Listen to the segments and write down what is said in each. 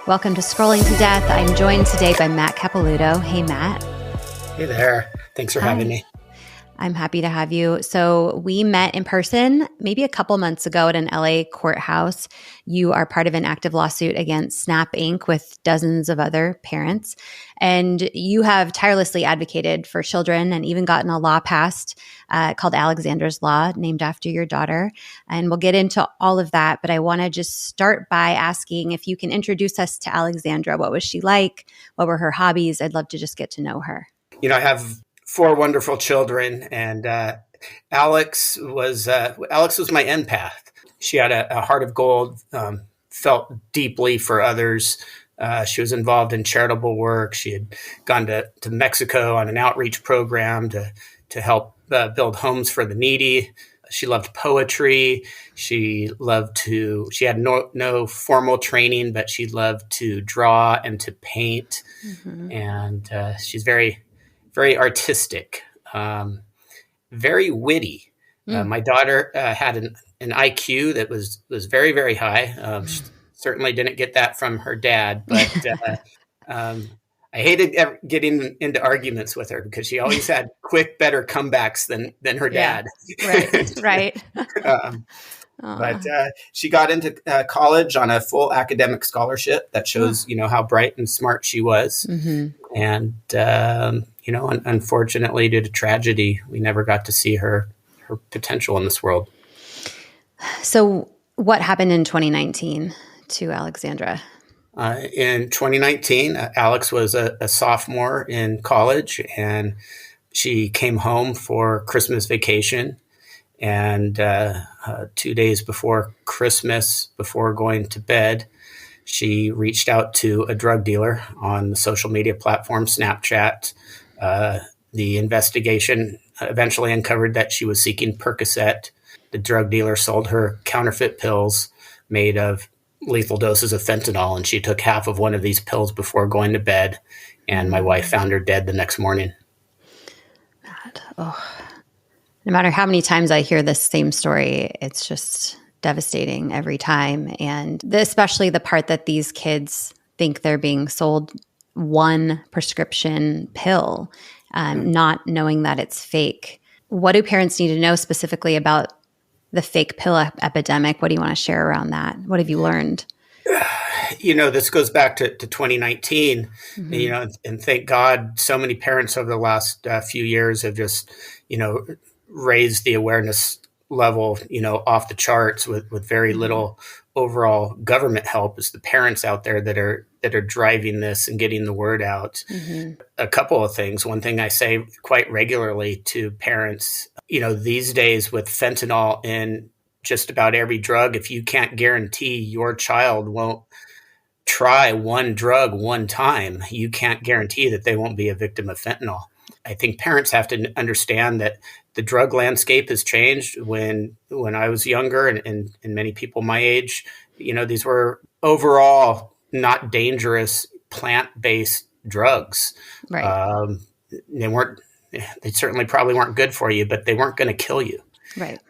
Welcome to Scrolling to Death. I'm joined today by Matt Capelouto. Hey, Matt. Hey there. Thanks for having me. I'm happy to have you. So we met in person maybe a couple months ago at an LA courthouse. You are part of an active lawsuit against Snap Inc. with dozens of other parents. And you have tirelessly advocated for children and even gotten a law passed called Alexandra's Law, named after your daughter. And we'll get into all of that. But I want to just start by asking if you can introduce us to Alexandra. What was she like? What were her hobbies? I'd love to just get to know her. I have four wonderful children, and Alex was my empath. She had a heart of gold, felt deeply for others. She was involved in charitable work. She had gone to Mexico on an outreach program to help build homes for the needy. She loved poetry. She had no formal training, but she loved to draw and to paint. Mm-hmm. And she's very, very artistic, very witty. My daughter had an IQ that was very, very high. She certainly didn't get that from her dad, but I hated getting into arguments with her because she always had quick, better comebacks than her dad. Right. But she got into college on a full academic scholarship that shows, how bright and smart she was. Mm-hmm. And, unfortunately, due to tragedy, we never got to see her potential in this world. So what happened in 2019 to Alexandra? In 2019, Alex was a sophomore in college, and she came home for Christmas vacation. And 2 days before Christmas, before going to bed, she reached out to a drug dealer on the social media platform Snapchat. The investigation eventually uncovered that she was seeking Percocet. The drug dealer sold her counterfeit pills made of lethal doses of fentanyl, and she took half of one of these pills before going to bed, and my wife found her dead the next morning. God. Oh. No matter how many times I hear this same story, it's just devastating every time. And especially the part that these kids think they're being sold one prescription pill, not knowing that it's fake. What do parents need to know specifically about the fake pill epidemic? What do you want to share around that? What have you learned? This goes back to 2019, mm-hmm. And thank God so many parents over the last few years have just, raised the awareness level, off the charts with very mm-hmm. little overall government help. It's the parents out there that are driving this and getting the word out. Mm-hmm. A couple of things. One thing I say quite regularly to parents, these days with fentanyl in just about every drug, if you can't guarantee your child won't try one drug one time, you can't guarantee that they won't be a victim of fentanyl. I think parents have to understand that the drug landscape has changed. When I was younger and many people my age, these were overall not dangerous plant-based drugs. Right. They certainly probably weren't good for you, but they weren't going to kill you. Right.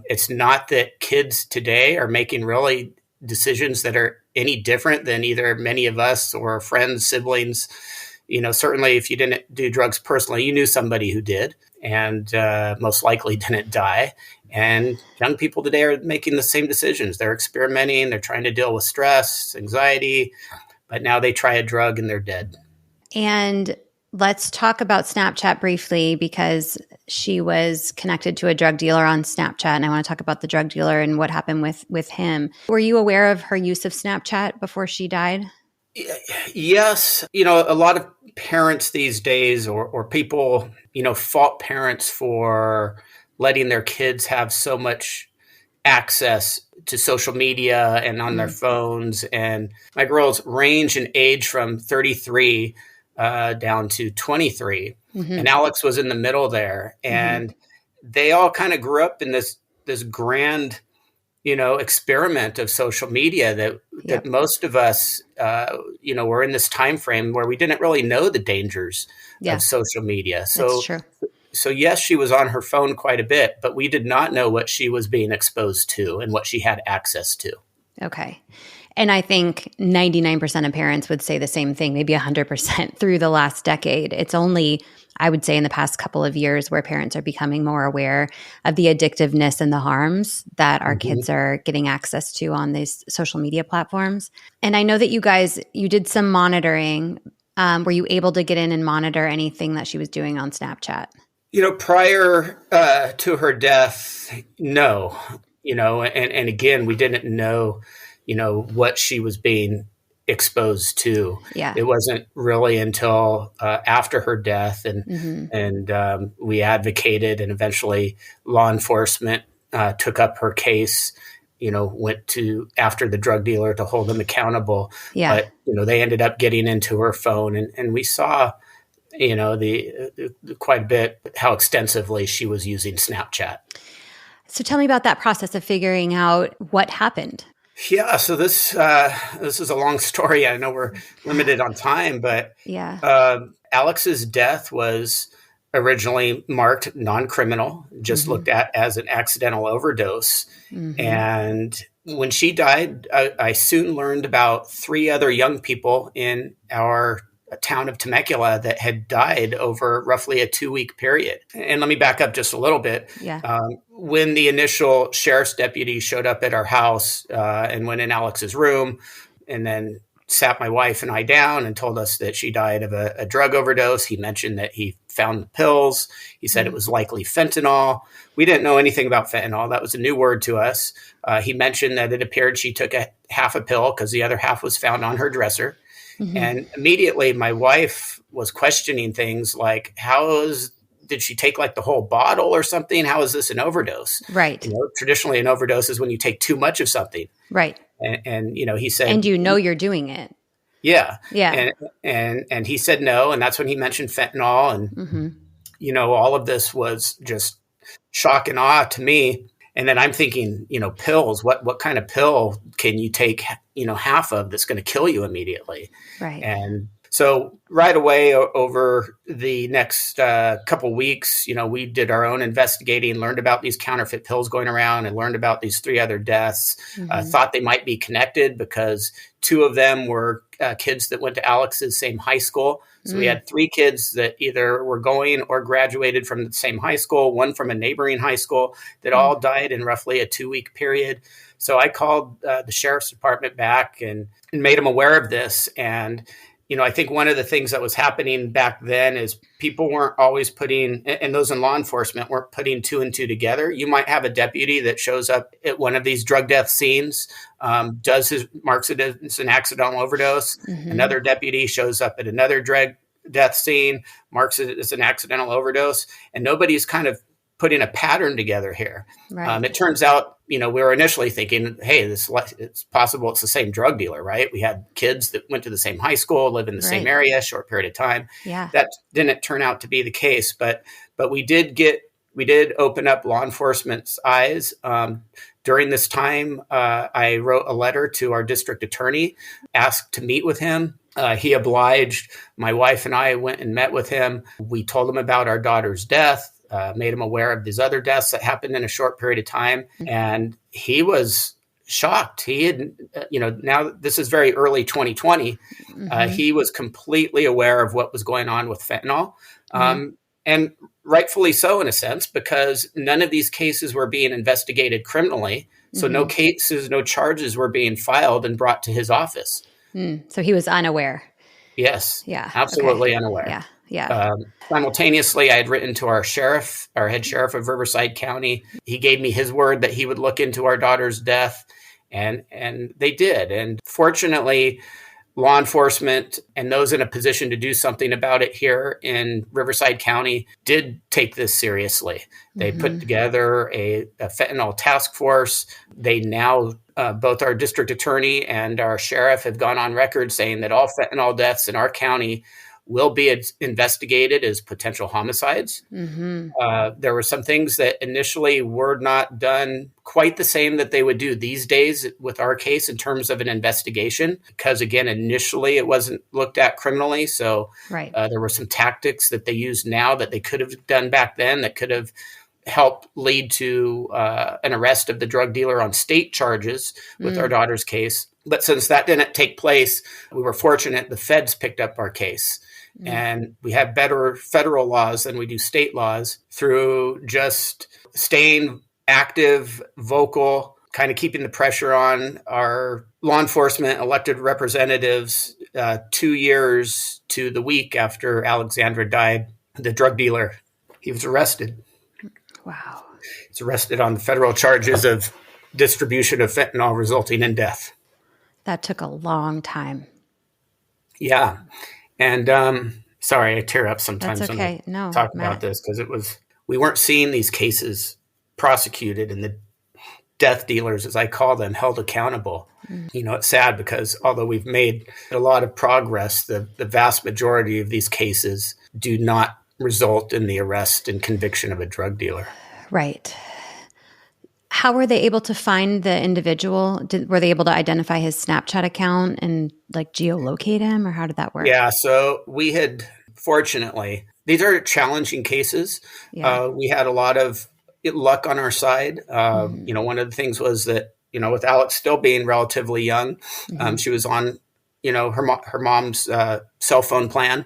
It's not that kids today are making really decisions that are any different than either many of us or friends, siblings. Certainly if you didn't do drugs personally, you knew somebody who did, and most likely didn't die. And young people today are making the same decisions. They're experimenting. They're trying to deal with stress, anxiety, but now they try a drug and they're dead. And let's talk about Snapchat briefly, because she was connected to a drug dealer on Snapchat, and I want to talk about the drug dealer and what happened with him. Were you aware of her use of Snapchat before she died? Yes. A lot of parents these days or people, fault parents for letting their kids have so much access to social media and on their phones. And my girls range in age from 33 down to 23. Mm-hmm. And Alex was in the middle there. And they all kind of grew up in this grand experiment of social media that most of us, were in this time frame where we didn't really know the dangers of social media. So, that's true. So yes, she was on her phone quite a bit, but we did not know what she was being exposed to and what she had access to. Okay. And I think 99% of parents would say the same thing, maybe 100% through the last decade. It's only, I would say, in the past couple of years where parents are becoming more aware of the addictiveness and the harms that our kids are getting access to on these social media platforms. And I know that you did some monitoring. Were you able to get in and monitor anything that she was doing on Snapchat? Prior to her death, no. And again, we didn't know, what she was being exposed to. Yeah. It wasn't really until after her death, and we advocated, and eventually law enforcement took up her case. Went to after the drug dealer to hold them accountable. Yeah. But they ended up getting into her phone, and we saw the quite a bit how extensively she was using Snapchat. So tell me about that process of figuring out what happened. Yeah, so this is a long story. I know we're limited on time, but Yeah. Alex's death was originally marked non-criminal, just looked at as an accidental overdose. And when she died, I soon learned about 3 other young people in our town of Temecula that had died over roughly a 2-week period. And let me back up just a little bit. Yeah. When the initial sheriff's deputy showed up at our house and went in Alex's room and then sat my wife and I down and told us that she died of a drug overdose, he mentioned that he found the pills. He said it was likely fentanyl. We didn't know anything about fentanyl. That was a new word to us. He mentioned that it appeared she took half a pill because the other half was found on her dresser. And immediately my wife was questioning things like, did she take like the whole bottle or something? How is this an overdose? Right. Traditionally an overdose is when you take too much of something. Right. And he said, and you're doing it. Yeah. Yeah. And he said no. And that's when he mentioned fentanyl. And, all of this was just shock and awe to me. And then I'm thinking, pills, what kind of pill can you take, half of that's going to kill you immediately? Right. And so right away over the next couple weeks, we did our own investigating, learned about these counterfeit pills going around and learned about these 3 other deaths, thought they might be connected because 2 of them were kids that went to Alex's same high school. So we had 3 kids that either were going or graduated from the same high school, 1 from a neighboring high school that all died in roughly a 2-week period. So I called the sheriff's department back and made them aware of this. And I think one of the things that was happening back then is people weren't always and those in law enforcement weren't putting 2 and 2 together. You might have a deputy that shows up at one of these drug death scenes, marks it as an accidental overdose. Another deputy shows up at another drug death scene, marks it as an accidental overdose, and nobody's kind of putting a pattern together here. Right. It turns out, we were initially thinking, hey, it's possible it's the same drug dealer, right? We had kids that went to the same high school, live in the same area, short period of time. Yeah. That didn't turn out to be the case, but we did open up law enforcement's eyes. During this time, I wrote a letter to our district attorney, asked to meet with him. He obliged. My wife and I went and met with him. We told him about our daughter's death. Made him aware of these other deaths that happened in a short period of time. And he was shocked. He had, now this is very early 2020. He was completely aware of what was going on with fentanyl. And rightfully so, in a sense, because none of these cases were being investigated criminally. So no charges were being filed and brought to his office. So he was unaware. Yes. Yeah. Absolutely unaware. Yeah. Yeah. Simultaneously, I had written to our head sheriff of Riverside County. He gave me his word that he would look into our daughter's death, and they did. And fortunately, law enforcement and those in a position to do something about it here in Riverside County did take this seriously. They put together a fentanyl task force. They now, both our district attorney and our sheriff have gone on record saying that all fentanyl deaths in our county will be investigated as potential homicides. There were some things that initially were not done quite the same that they would do these days with our case in terms of an investigation, because again, initially it wasn't looked at criminally. So there were some tactics that they use now that they could have done back then that could have helped lead to an arrest of the drug dealer on state charges with our daughter's case. But since that didn't take place, we were fortunate the feds picked up our case. And we have better federal laws than we do state laws through just staying active, vocal, kind of keeping the pressure on our law enforcement elected representatives. 2 years to the week after Alexandra died, the drug dealer, he was arrested. Wow. He's arrested on the federal charges of distribution of fentanyl resulting in death. That took a long time. Yeah. And sorry, I tear up sometimes That's okay. when No, I talk Matt. about this, because we weren't seeing these cases prosecuted and the death dealers, as I call them, held accountable. It's sad because although we've made a lot of progress, the vast majority of these cases do not result in the arrest and conviction of a drug dealer. Right. How were they able to find the individual? Were they able to identify his Snapchat account and like geolocate him, or how did that work? Yeah, so we had, fortunately, these are challenging cases. Yeah. We had a lot of luck on our side. One of the things was that, with Alex still being relatively young, she was on, her mom's cell phone plan.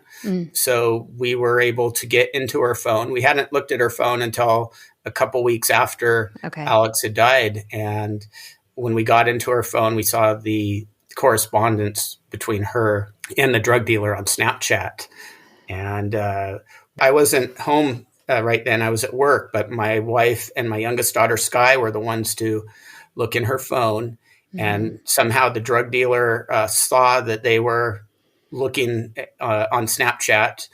So we were able to get into her phone. We hadn't looked at her phone until a couple weeks after Alex had died. And when we got into her phone, we saw the correspondence between her and the drug dealer on Snapchat. And I wasn't home right then. I was at work, but my wife and my youngest daughter, Sky, were the ones to look in her phone. And somehow the drug dealer saw that they were looking on Snapchat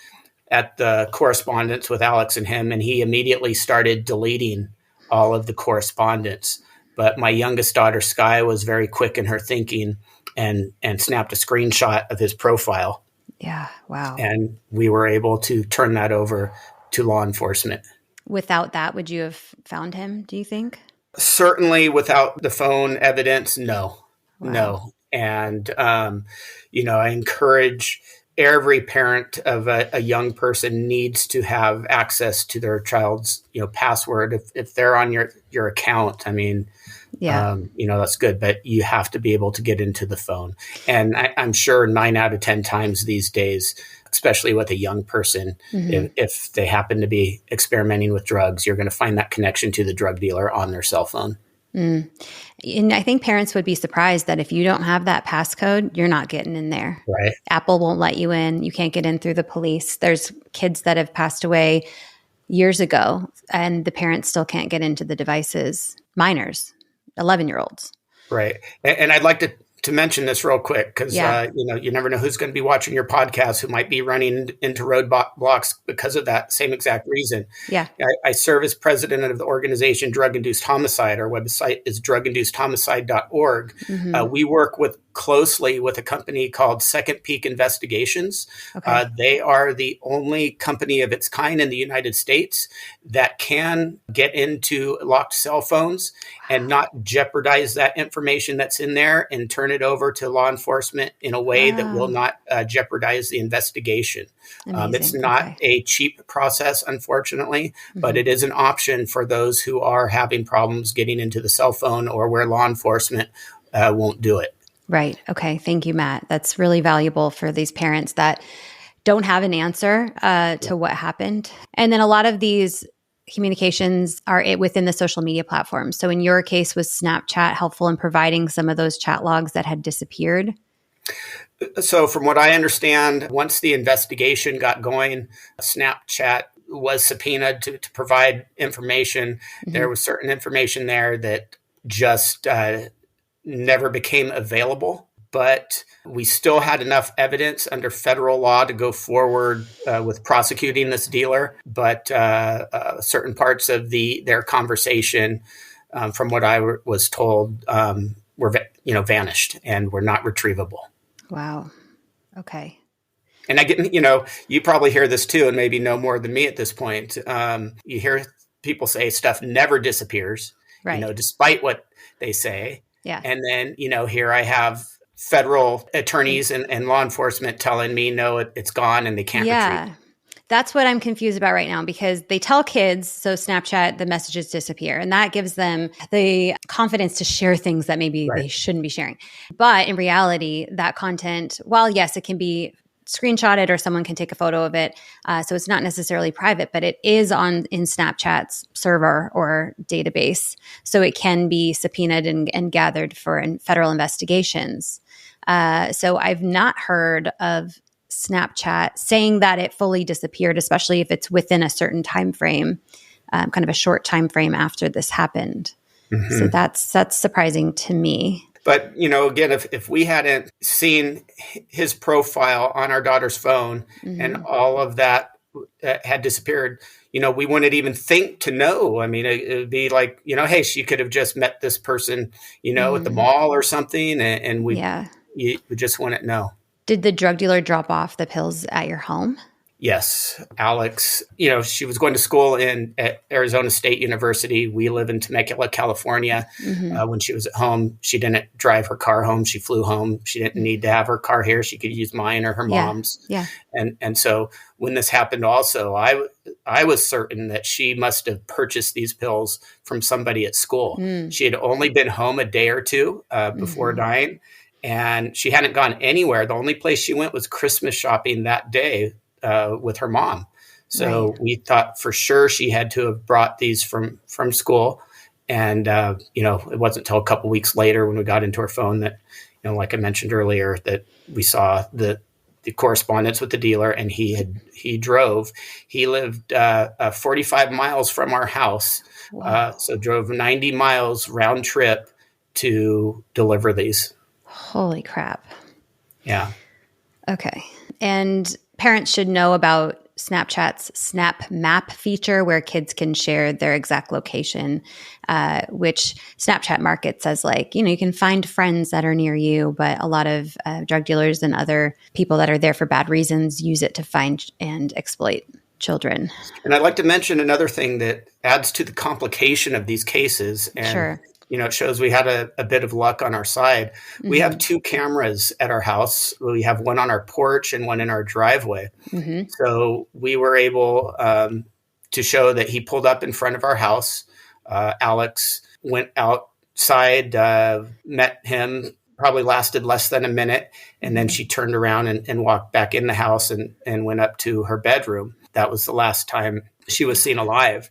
at the correspondence with Alex and him, and he immediately started deleting all of the correspondence. But my youngest daughter, Sky, was very quick in her thinking and snapped a screenshot of his profile. Yeah. Wow. And we were able to turn that over to law enforcement. Without that, would you have found him, do you think? Certainly without the phone evidence, no. Wow. No. And, I encourage every parent of a young person needs to have access to their child's, password. If they're on your account, I mean, that's good, but you have to be able to get into the phone. And I'm sure 9 out of 10 times these days, especially with a young person, if they happen to be experimenting with drugs, you're going to find that connection to the drug dealer on their cell phone. And I think parents would be surprised that if you don't have that passcode, you're not getting in there. Right. Apple won't let you in. You can't get in through the police. There's kids that have passed away years ago, and the parents still can't get into the devices. Minors, 11-year-olds. Right. And I'd like to mention this real quick because, you never know who's going to be watching your podcast who might be running into roadblocks because of that same exact reason. Yeah. I serve as president of the organization Drug Induced Homicide. Our website is druginducedhomicide.org. We work closely with a company called Second Peak Investigations. Okay. They are the only company of its kind in the United States that can get into locked cell phones and not jeopardize that information that's in there and turn it over to law enforcement in a way that will not jeopardize the investigation. It's not a cheap process, unfortunately, but it is an option for those who are having problems getting into the cell phone or where law enforcement won't do it. Right. Okay. Thank you, Matt. That's really valuable for these parents that don't have an answer to what happened. And then a lot of these communications are within the social media platforms. So in your case, was Snapchat helpful in providing some of those chat logs that had disappeared? So from what I understand, once the investigation got going, Snapchat was subpoenaed to provide information. There was certain information there that just never became available, but we still had enough evidence under federal law to go forward with prosecuting this dealer. But certain parts of their conversation, from what I was told, were vanished and were not retrievable. Wow. Okay. And I get, you probably hear this too, and maybe know more than me at this point. You hear people say stuff never disappears, right? Despite what they say. Yeah. And then, here I have federal attorneys and law enforcement telling me, no, it's gone and they can't retrieve it. That's what I'm confused about right now, because they tell kids, so Snapchat, the messages disappear, and that gives them the confidence to share things that maybe Right. they shouldn't be sharing. But in reality, that content, while yes, it can be screenshotted or someone can take a photo of it, so it's not necessarily private, but it is on in Snapchat's server or database, so it can be subpoenaed and gathered for federal investigations. So I've not heard of Snapchat saying that it fully disappeared, especially if it's within a certain time frame, kind of a short time frame after this happened. So that's surprising to me. But, again, if we hadn't seen his profile on our daughter's phone and all of that had disappeared, we wouldn't even think to know. I mean, it would be like, hey, she could have just met this person, at the mall or something, and we just wouldn't know. Did the drug dealer drop off the pills at your home? Yes. Alex, she was going to school at Arizona State University. We live in Temecula, California. When she was at home, she didn't drive her car home. She flew home. She didn't need to have her car here. She could use mine or her mom's. Yeah. And so when this happened also, I was certain that she must have purchased these pills from somebody at school. She had only been home a day or two before dying, and she hadn't gone anywhere. The only place she went was Christmas shopping that day with her mom. So we thought for sure she had to have brought these from school. And, it wasn't until a couple weeks later when we got into her phone that, like I mentioned earlier, that we saw the correspondence with the dealer, and he drove. He lived 45 miles from our house. Wow. So drove 90 miles round trip to deliver these. Holy crap. Yeah. Okay. And parents should know about Snapchat's Snap Map feature, where kids can share their exact location, which Snapchat markets as you can find friends that are near you, but a lot of drug dealers and other people that are there for bad reasons use it to find and exploit children. And I'd like to mention another thing that adds to the complication of these cases. And sure. It shows we had a bit of luck on our side. We have 2 cameras at our house. We have one on our porch and one in our driveway. So we were able to show that he pulled up in front of our house. Alex went outside, met him, probably lasted less than a minute. And then she turned around and walked back in the house and went up to her bedroom. That was the last time she was seen alive.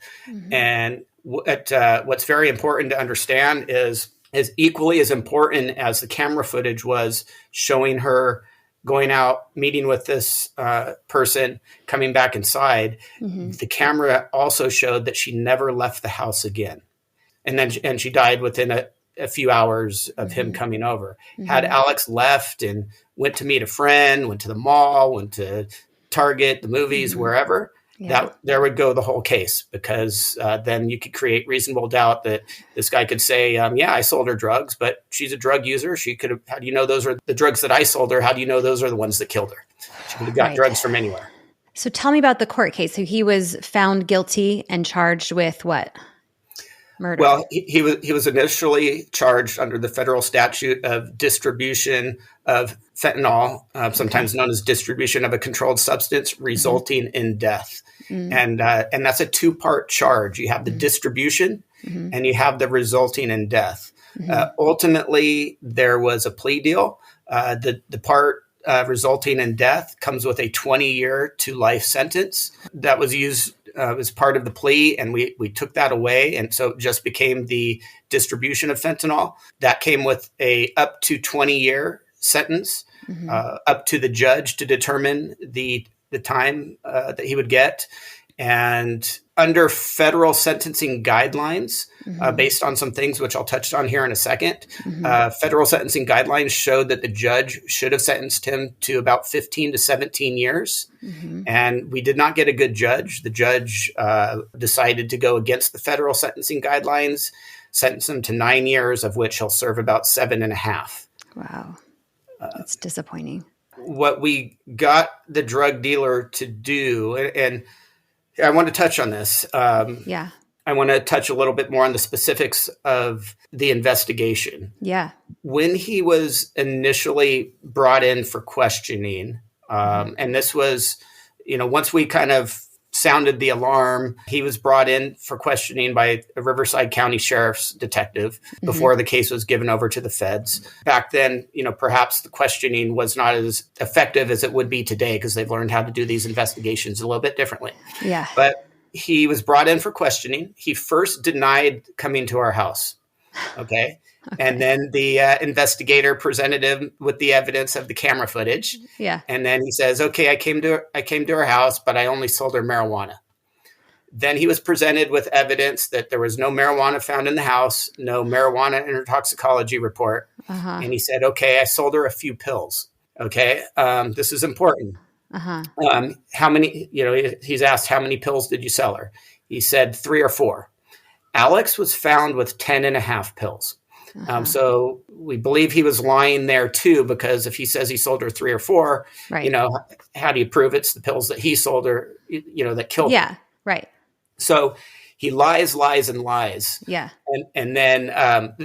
And what's very important to understand is equally as important as the camera footage was showing her going out, meeting with this person, coming back inside. The camera also showed that she never left the house again. And she died within a few hours of him coming over. Had Alex left and went to meet a friend, went to the mall, went to Target, the movies, wherever, that there would go the whole case, because then you could create reasonable doubt that this guy could say, I sold her drugs, but she's a drug user. She could have, how do you know those are the drugs that I sold her? How do you know those are the ones that killed her? She could have got drugs from anywhere. So tell me about the court case. So he was found guilty and charged with what? Murder. Well, he was initially charged under the federal statute of distribution of fentanyl, sometimes known as distribution of a controlled substance resulting in death. And that's a 2-part charge. You have the distribution and you have the resulting in death. Ultimately, there was a plea deal. The part resulting in death comes with a 20-year to life sentence that was used as part of the plea, and we took that away, and so it just became the distribution of fentanyl. That came with a up to 20-year sentence, up to the judge to determine the time that he would get. And under federal sentencing guidelines, based on some things which I'll touch on here in a second, federal sentencing guidelines showed that the judge should have sentenced him to about 15 to 17 years. And we did not get a good judge. The judge decided to go against the federal sentencing guidelines, sentence him to 9 years, of which he'll serve about 7.5. Wow. That's disappointing. What we got the drug dealer to do, and I want to touch on this. I want to touch a little bit more on the specifics of the investigation. Yeah. When he was initially brought in for questioning, and this was once we kind of sounded the alarm, he was brought in for questioning by a Riverside County Sheriff's detective before the case was given over to the feds. Back then, perhaps the questioning was not as effective as it would be today because they've learned how to do these investigations a little bit differently. Yeah. But he was brought in for questioning. He first denied coming to our house. Okay. And then the investigator presented him with the evidence of the camera footage. Yeah. And then he says, okay, I came to her house, but I only sold her marijuana. Then he was presented with evidence that there was no marijuana found in the house, no marijuana in her toxicology report. And he said, okay, I sold her a few pills. Okay. This is important. How many, he's asked, how many pills did you sell her? He said 3 or 4. Alex was found with 10 and a half pills. So we believe he was lying there too, because if he says he sold her 3 or 4, right. How do you prove it's the pills that he sold her, that killed her? Yeah, right. So he lies, and lies. Yeah. And then,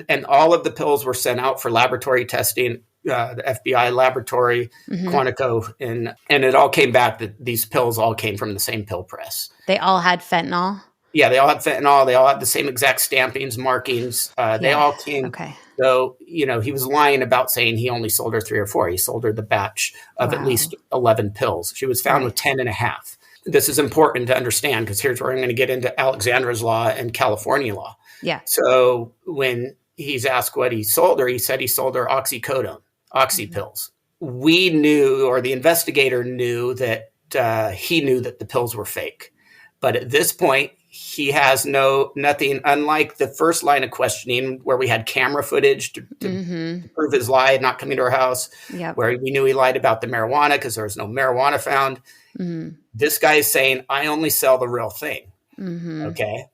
and all of the pills were sent out for laboratory testing, the FBI laboratory, Quantico, and it all came back that these pills all came from the same pill press. They all had fentanyl? Yeah, they all had fentanyl. They all had the same exact stampings, markings. They all came. Okay. So, he was lying about saying he only sold her 3 or 4. He sold her the batch of at least 11 pills. She was found with 10 and a half. This is important to understand because here's where I'm going to get into Alexandra's law and California law. Yeah. So when he's asked what he sold her, he said he sold her oxycodone, oxy pills. We knew, or the investigator knew, that he knew that the pills were fake. But at this point, he has nothing, unlike the first line of questioning where we had camera footage to prove his lie, not coming to our house, where we knew he lied about the marijuana because there was no marijuana found. This guy is saying, I only sell the real thing. Okay.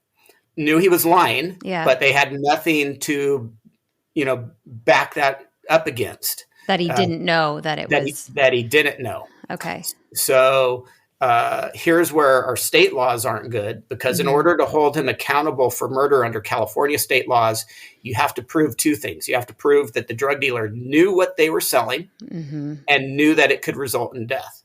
Knew he was lying, but they had nothing to, back that up against. That he didn't know that it was. That he didn't know. Okay. So here's where our state laws aren't good, because in order to hold him accountable for murder under California state laws, you have to prove 2 things. You have to prove that the drug dealer knew what they were selling and knew that it could result in death.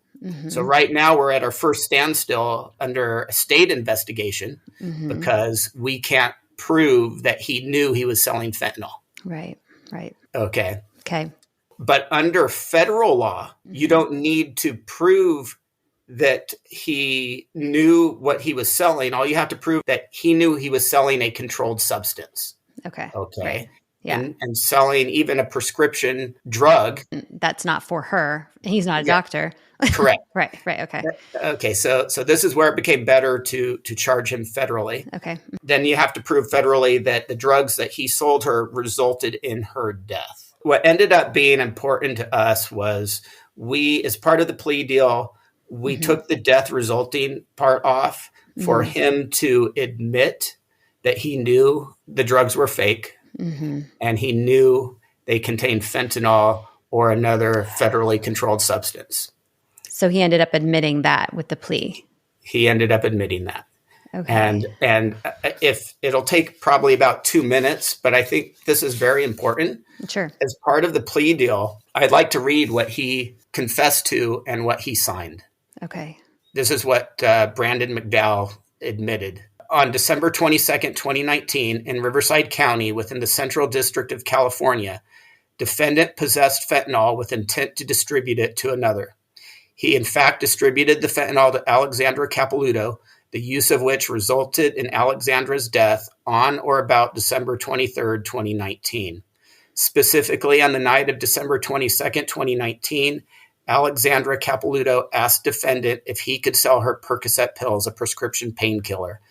So right now we're at our first standstill under a state investigation because we can't prove that he knew he was selling fentanyl. Right. Okay. But under federal law, you don't need to prove that he knew what he was selling. All you have to prove that he knew he was selling a controlled substance. Okay. Right. Yeah. And selling even a prescription drug. That's not for her. He's not a doctor. Correct. Right. Okay. Okay. So this is where it became better to charge him federally. Okay. Then you have to prove federally that the drugs that he sold her resulted in her death. What ended up being important to us was we, as part of the plea deal, we took the death resulting part off for him to admit that he knew the drugs were fake and he knew they contained fentanyl or another federally controlled substance. So he ended up admitting that with the plea. He ended up admitting that. Okay. And if it'll take probably about 2 minutes, but I think this is very important. Sure. As part of the plea deal, I'd like to read what he confessed to and what he signed. Okay. This is what Brandon McDowell admitted. On December 22nd, 2019, in Riverside County within the Central District of California, defendant possessed fentanyl with intent to distribute it to another. He, in fact, distributed the fentanyl to Alexandra Capelouto, the use of which resulted in Alexandra's death on or about December 23rd, 2019. Specifically, on the night of December 22nd, 2019, Alexandra Capelouto asked defendant if he could sell her Percocet pills, a prescription painkiller.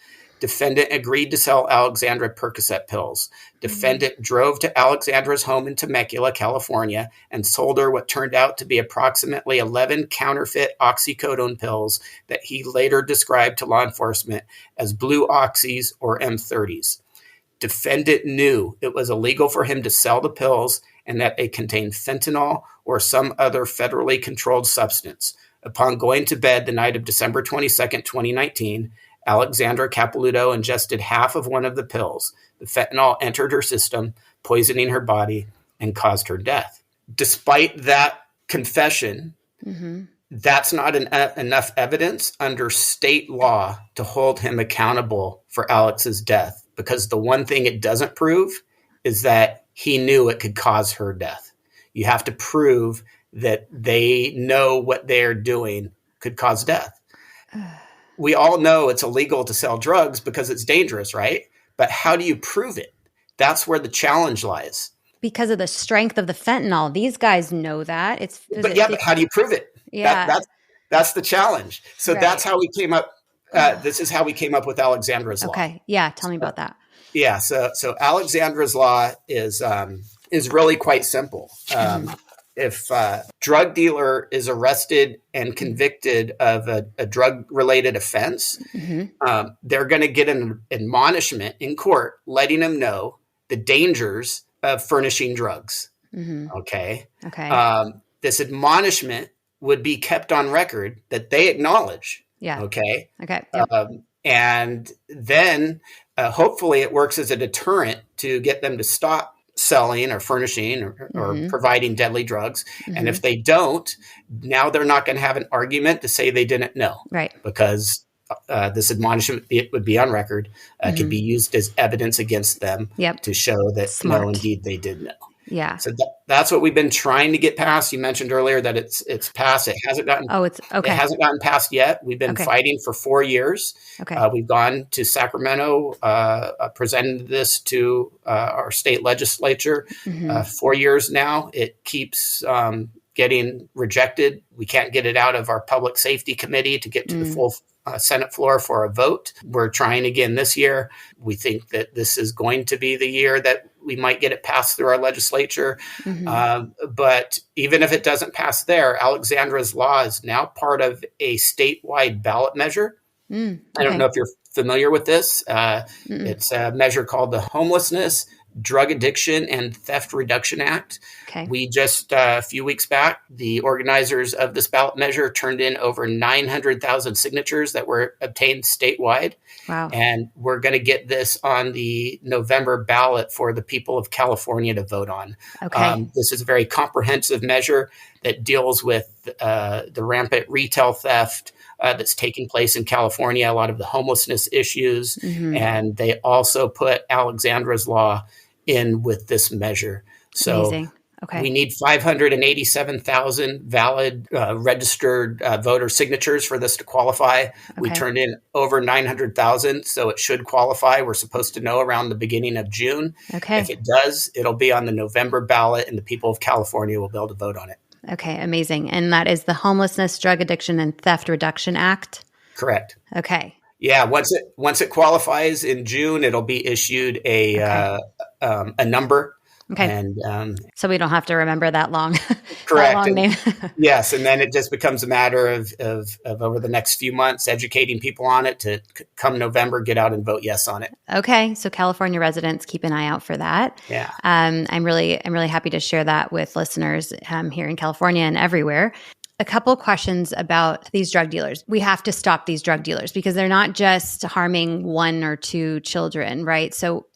Defendant agreed to sell Alexandra Percocet pills. Defendant drove to Alexandra's home in Temecula, California, and sold her what turned out to be approximately 11 counterfeit oxycodone pills that he later described to law enforcement as blue oxys or M30s. Defendant knew it was illegal for him to sell the pills and that they contained fentanyl or some other federally controlled substance. Upon going to bed the night of December 22nd, 2019, Alexandra Capelouto ingested half of one of the pills. The fentanyl entered her system, poisoning her body, and caused her death. Despite that confession, that's not enough evidence under state law to hold him accountable for Alex's death, because the one thing it doesn't prove is that he knew it could cause her death. You have to prove that they know what they're doing could cause death. We all know it's illegal to sell drugs because it's dangerous, right? But how do you prove it? That's where the challenge lies. Because of the strength of the fentanyl. These guys know that. But how do you prove it? Yeah. That's the challenge. So that's how we came up. This is how we came up with Alexandra's law. Okay. Yeah. Tell me about that. Yeah. So Alexandra's law is really quite simple. If a drug dealer is arrested and convicted of a drug-related offense, they're going to get an admonishment in court letting them know the dangers of furnishing drugs. Okay. This admonishment would be kept on record that they acknowledge. Yeah. Okay. Yep. And then hopefully it works as a deterrent to get them to stop selling or furnishing or providing deadly drugs. And if they don't, now they're not going to have an argument to say they didn't know. Right. Because this admonishment would be on record, could be used as evidence against them to show that no, indeed they did know. Yeah. So that's what we've been trying to get past. You mentioned earlier that it's passed. It hasn't gotten. Oh, it's okay. It hasn't gotten passed yet. We've been fighting for 4 years. Okay. We've gone to Sacramento, presented this to our state legislature 4 years now. It keeps getting rejected. We can't get it out of our public safety committee to get to the full Senate floor for a vote. We're trying again this year. We think that this is going to be the year that we might get it passed through our legislature. But even if it doesn't pass there, Alexandra's law is now part of a statewide ballot measure. I don't know if you're familiar with this. It's a measure called the Homelessness, Drug Addiction, and Theft Reduction Act. We just, a few weeks back, the organizers of this ballot measure turned in over 900,000 signatures that were obtained statewide. Wow. And we're going to get this on the November ballot for the people of California to vote on. This is a very comprehensive measure that deals with the rampant retail theft that's taking place in California, a lot of the homelessness issues. And they also put Alexandra's law in with this measure. So amazing. We need 587,000 valid registered voter signatures for this to qualify. We turned in over 900,000, so it should qualify. We're supposed to know around the beginning of June. If it does, it'll be on the November ballot, and the people of California will be able to vote on it. Okay, amazing. And that is the Homelessness, Drug Addiction, and Theft Reduction Act? Correct. Okay. Yeah, once it qualifies in June, it'll be issued a number. And so we don't have to remember that long, correct. that long name. Yes, and then it just becomes a matter of over the next few months educating people on it to come November, get out and vote yes on it. Okay, so California residents, keep an eye out for that. Yeah, I'm really happy to share that with listeners here in California and everywhere. A couple questions about these drug dealers. We have to stop these drug dealers because they're not just harming 1 or 2 children, right? So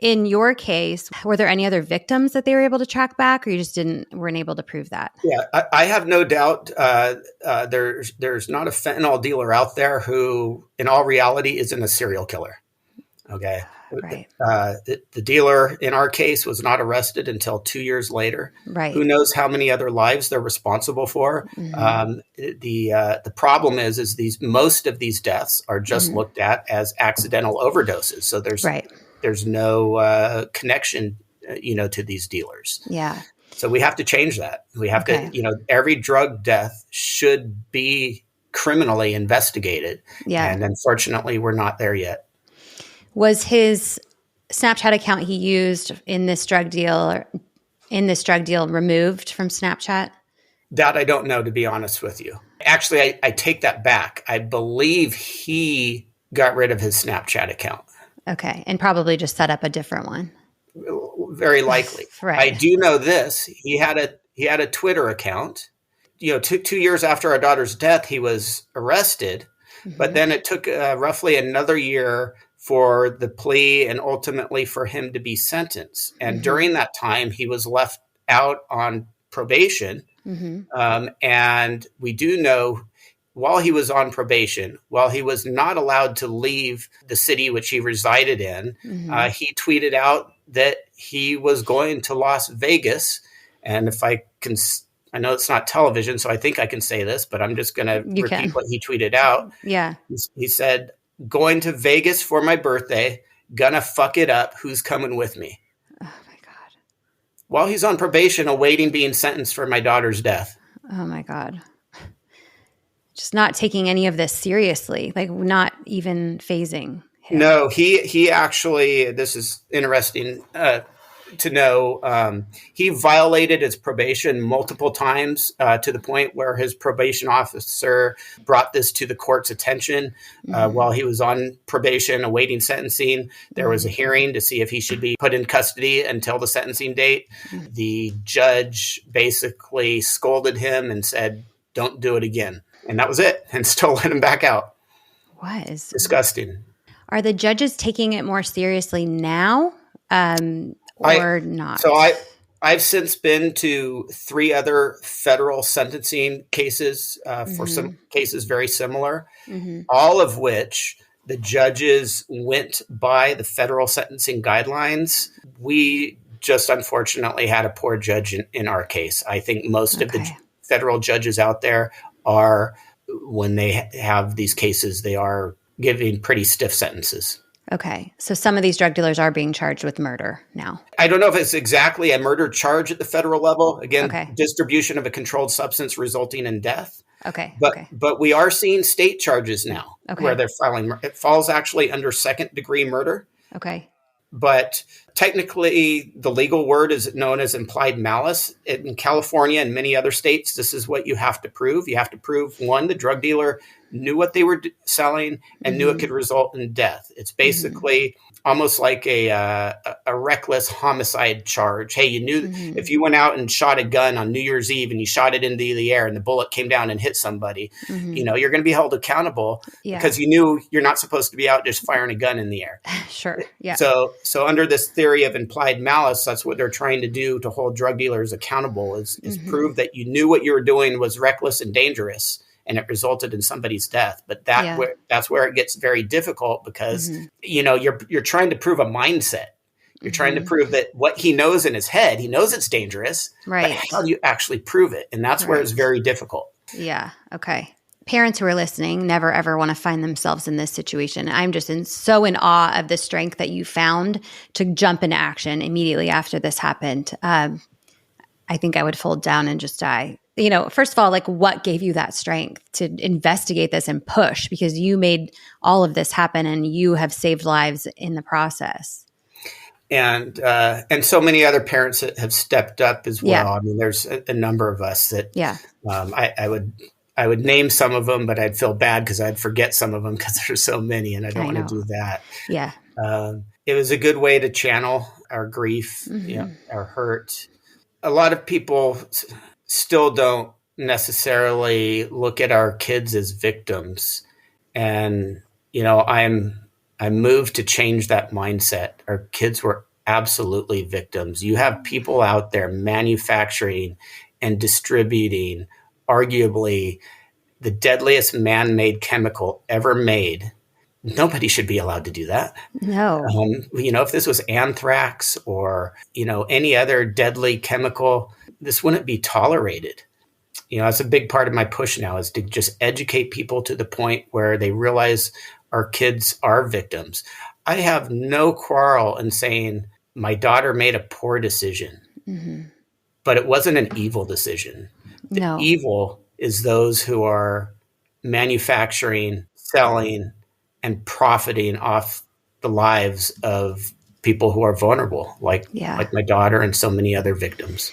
in your case, were there any other victims that they were able to track back, or you just weren't able to prove that? Yeah, I have no doubt there's not a fentanyl dealer out there who, in all reality, isn't a serial killer. Okay. Right. The dealer in our case was not arrested until 2 years later. Right. Who knows how many other lives they're responsible for? The problem is most of these deaths are just looked at as accidental overdoses. So there's no connection, to these dealers. Yeah. So we have to change that. We have to, every drug death should be criminally investigated. Yeah. And unfortunately, we're not there yet. Was his Snapchat account he used in this drug deal removed from Snapchat? That I don't know, to be honest with you. Actually, I take that back. I believe he got rid of his Snapchat account. Okay. And probably just set up a different one. Very likely. Right. I do know this. He had a Twitter account. 2 years after our daughter's death, he was arrested. But then it took roughly another year for the plea and ultimately for him to be sentenced. And during that time, he was left out on probation And we do know while he was on probation, while he was not allowed to leave the city which he resided in, he tweeted out that he was going to Las Vegas. And if I can, I know it's not television, so I think I can say this, but I'm just going to repeat what he tweeted out. Yeah. He said, going to Vegas for my birthday, gonna fuck it up. Who's coming with me? Oh my God. While he's on probation, awaiting being sentenced for my daughter's death. Oh my God. Just not taking any of this seriously, like not even phasing him. No, he actually, this is interesting to know, he violated his probation multiple times to the point where his probation officer brought this to the court's attention while he was on probation awaiting sentencing. There was a hearing to see if he should be put in custody until the sentencing date. The judge basically scolded him and said, don't do it again. And that was it, and still let him back out. What is disgusting? Are the judges taking it more seriously now, or not? So I've since been to 3 other federal sentencing cases for some cases very similar, all of which the judges went by the federal sentencing guidelines. We just unfortunately had a poor judge in our case. I think most of the federal judges out there are, when they have these cases, they are giving pretty stiff sentences. Okay. So some of these drug dealers are being charged with murder now. I don't know if it's exactly a murder charge at the federal level. Again, distribution of a controlled substance resulting in death. Okay. But we are seeing state charges now where they're filing. It falls actually under second-degree murder. Okay. But technically, the legal word is known as implied malice. In California and many other states, this is what you have to prove. You have to prove, 1, the drug dealer knew what they were selling and knew it could result in death. It's basically almost like a reckless homicide charge. Hey, you knew if you went out and shot a gun on New Year's Eve and you shot it into the air and the bullet came down and hit somebody, you know, you're going to be held accountable because you knew you're not supposed to be out just firing a gun in the air. Sure. Yeah. So under this theory of implied malice, that's what they're trying to do to hold drug dealers accountable is prove that you knew what you were doing was reckless and dangerous, and it resulted in somebody's death. But that's where it gets very difficult because, you know, you're trying to prove a mindset. You're trying to prove that what he knows in his head, he knows it's dangerous. Right. But how do you actually prove it? And that's where it's very difficult. Yeah. Okay. Parents who are listening never, ever want to find themselves in this situation. I'm just so in awe of the strength that you found to jump into action immediately after this happened. I think I would fold down and just die. You know, first of all, like what gave you that strength to investigate this and push? Because you made all of this happen and you have saved lives in the process. And so many other parents that have stepped up as well. Yeah. I mean, there's a number of us that I would name some of them, but I'd feel bad because I'd forget some of them because there's so many, and I don't want to do that. Yeah. It was a good way to channel our grief, you know, our hurt. A lot of people still don't necessarily look at our kids as victims. And, you know, I'm moved to change that mindset. Our kids were absolutely victims. You have people out there manufacturing and distributing arguably the deadliest man-made chemical ever made. Nobody should be allowed to do that. No. You know, if this was anthrax or, you know, any other deadly chemical, this wouldn't be tolerated. You know, that's a big part of my push now is to just educate people to the point where they realize our kids are victims. I have no quarrel in saying my daughter made a poor decision, but it wasn't an evil decision. The evil is those who are manufacturing, selling, and profiting off the lives of people who are vulnerable, like my daughter and so many other victims.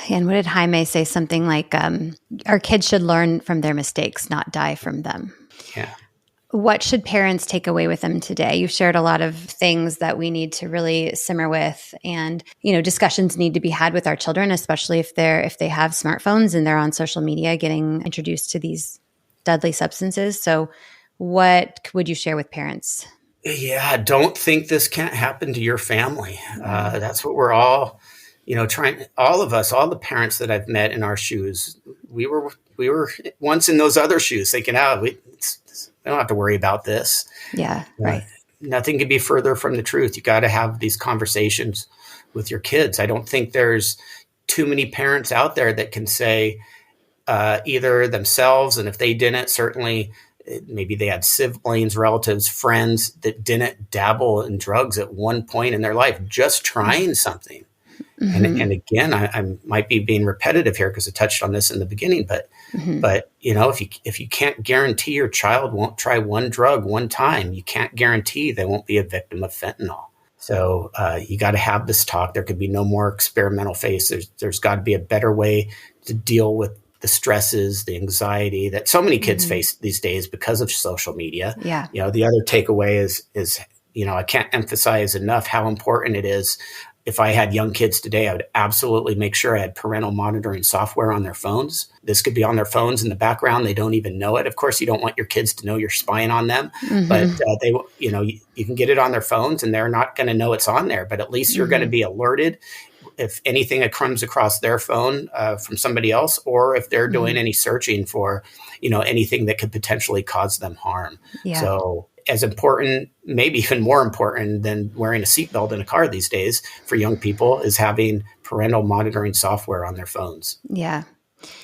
And what did Jaime say? Something like, our kids should learn from their mistakes, not die from them. Yeah. What should parents take away with them today? You've shared a lot of things that we need to really simmer with, and, you know, discussions need to be had with our children, especially if they have smartphones and they're on social media getting introduced to these deadly substances. So what would you share with parents? Yeah, don't think this can't happen to your family. That's what we're all trying, all of us, all the parents that I've met in our shoes, we were once in those other shoes thinking, we don't have to worry about this. Yeah, Uh, right. Nothing could be further from the truth. You got to have these conversations with your kids. I don't think there's too many parents out there that can say either themselves, and if they didn't, certainly maybe they had siblings, relatives, friends that didn't dabble in drugs at one point in their life, just trying something. And again, I might be being repetitive here because I touched on this in the beginning, but if you can't guarantee your child won't try one drug one time, you can't guarantee they won't be a victim of fentanyl. So you got to have this talk. There could be no more experimental phase. There's got to be a better way to deal with the stresses, the anxiety that so many kids face these days because of social media. Yeah. The other takeaway is I can't emphasize enough how important it is. If I had young kids today, I would absolutely make sure I had parental monitoring software on their phones. This could be on their phones in the background. They don't even know it. Of course, you don't want your kids to know you're spying on them, but you can get it on their phones and they're not going to know it's on there, but at least you're going to be alerted if anything comes across their phone from somebody else, or if they're doing any searching for, anything that could potentially cause them harm. Yeah. So as important, maybe even more important than wearing a seatbelt in a car these days for young people is having parental monitoring software on their phones. Yeah.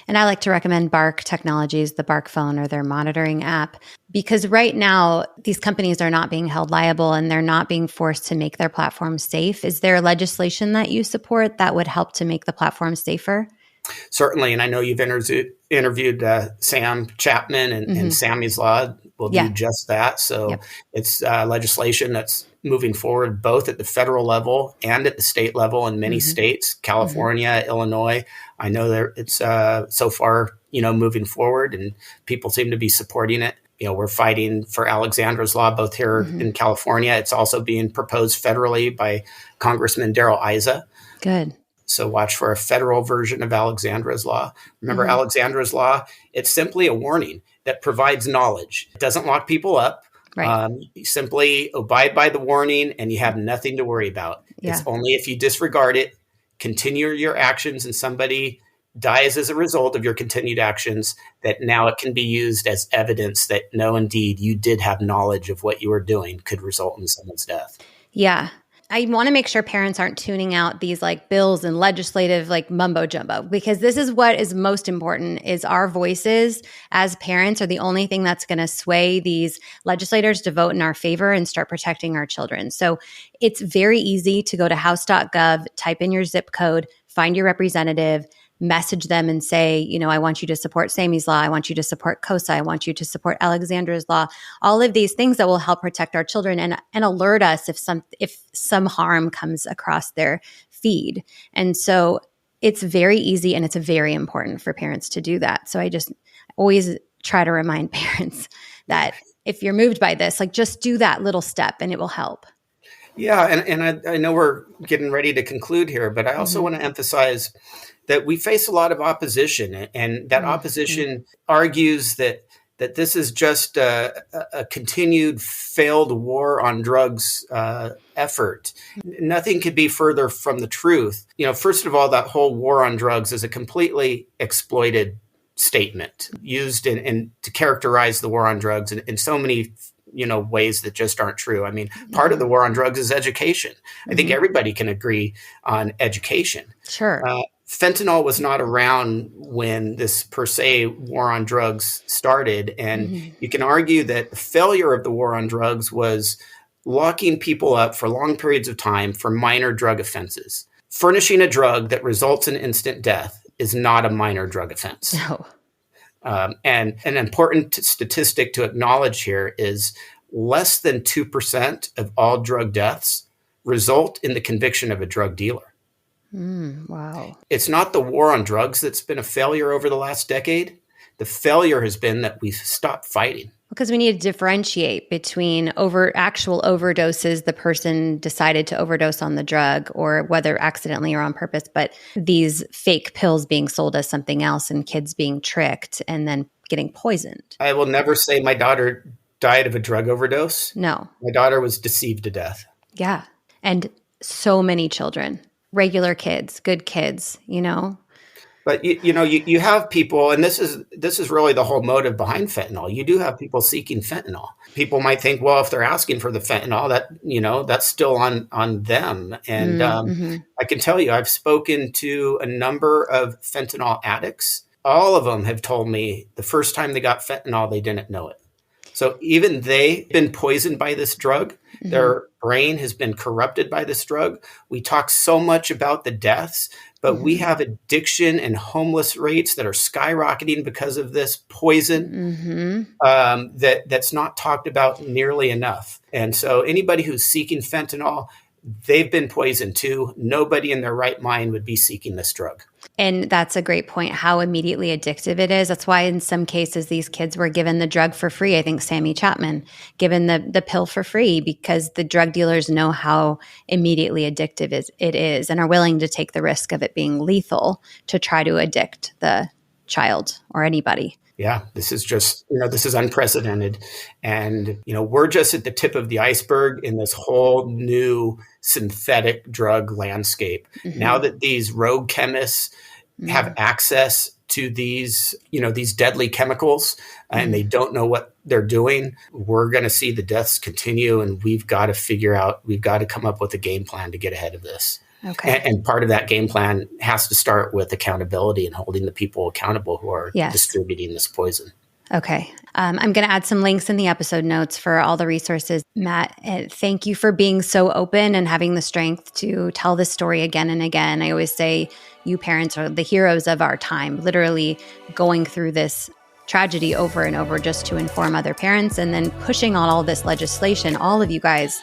And I like to recommend Bark Technologies, the Bark phone or their monitoring app, because right now these companies are not being held liable and they're not being forced to make their platforms safe. Is there legislation that you support that would help to make the platforms safer? Certainly. And I know you've interviewed Sam Chapman and Sammy's Law will do just that. So it's legislation that's moving forward both at the federal level and at the state level in many states, California, Illinois. I know that it's so far, moving forward and people seem to be supporting it. We're fighting for Alexandra's Law both here in California. It's also being proposed federally by Congressman Darrell Issa. Good. So watch for a federal version of Alexandra's Law. Remember, Alexandra's Law, it's simply a warning that provides knowledge. It doesn't lock people up. Right. You simply abide by the warning and you have nothing to worry about. Yeah. It's only if you disregard it, continue your actions, and somebody dies as a result of your continued actions, that now it can be used as evidence that no, indeed, you did have knowledge of what you were doing could result in someone's death. Yeah. I want to make sure parents aren't tuning out these bills and legislative mumbo jumbo, because this is what is most important is our voices as parents are the only thing that's going to sway these legislators to vote in our favor and start protecting our children. So it's very easy to go to house.gov, type in your zip code, find your representative, message them and say, I want you to support Sammy's Law. I want you to support COSA. I want you to support Alexandra's Law. All of these things that will help protect our children and alert us if some harm comes across their feed. And so it's very easy and it's very important for parents to do that. So I just always try to remind parents that if you're moved by this, just do that little step and it will help. Yeah. And I know we're getting ready to conclude here, but I also want to emphasize that we face a lot of opposition, and that opposition argues that this is just a continued failed war on drugs effort. Nothing could be further from the truth. First of all, that whole war on drugs is a completely exploited statement used in to characterize the war on drugs in so many ways that just aren't true. I mean, part of the war on drugs is education. I think everybody can agree on education. Sure. Fentanyl was not around when this per se war on drugs started. And you can argue that the failure of the war on drugs was locking people up for long periods of time for minor drug offenses. Furnishing a drug that results in instant death is not a minor drug offense. No. And an important statistic to acknowledge here is less than 2% of all drug deaths result in the conviction of a drug dealer. Wow. It's not the war on drugs that's been a failure over the last decade. The failure has been that we've stopped fighting. Because we need to differentiate between actual overdoses, the person decided to overdose on the drug, or whether accidentally or on purpose, but these fake pills being sold as something else and kids being tricked and then getting poisoned. I will never say my daughter died of a drug overdose. No. My daughter was deceived to death. Yeah. And so many children. regular kids, good kids, you know? But you have people, and this is really the whole motive behind fentanyl. You do have people seeking fentanyl. People might think, well, if they're asking for the fentanyl, that's still on them. And Mm-hmm. I can tell you, I've spoken to a number of fentanyl addicts. All of them have told me the first time they got fentanyl, they didn't know it. So even they've been poisoned by this drug. Mm-hmm. Their brain has been corrupted by this drug. We talk so much about the deaths, but we have addiction and homeless rates that are skyrocketing because of this poison that's not talked about nearly enough. And so anybody who's seeking fentanyl, they've been poisoned too. Nobody in their right mind would be seeking this drug. And that's a great point, how immediately addictive it is. That's why in some cases these kids were given the drug for free. I think Sammy Chapman given the pill for free because the drug dealers know how immediately addictive it is and are willing to take the risk of it being lethal to try to addict the child or anybody. Yeah, this is just, this is unprecedented. And, we're just at the tip of the iceberg in this whole new synthetic drug landscape. Mm-hmm. Now that these rogue chemists have access to these deadly chemicals and they don't know what they're doing, we're going to see the deaths continue. And we've got to come up with a game plan to get ahead of this. Okay. And part of that game plan has to start with accountability and holding the people accountable who are distributing this poison. Okay. I'm going to add some links in the episode notes for all the resources. Matt, thank you for being so open and having the strength to tell this story again and again. I always say you parents are the heroes of our time, literally going through this tragedy over and over just to inform other parents and then pushing on all this legislation, all of you guys,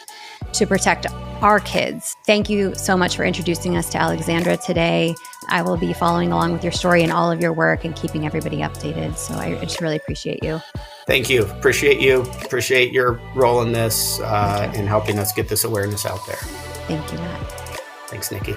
to protect our kids. Thank you so much for introducing us to Alexandra today. I will be following along with your story and all of your work and keeping everybody updated. So I just really appreciate you. Thank you. Appreciate you. Appreciate your role in this and helping us get this awareness out there. Thank you, Matt. Thanks, Nikki.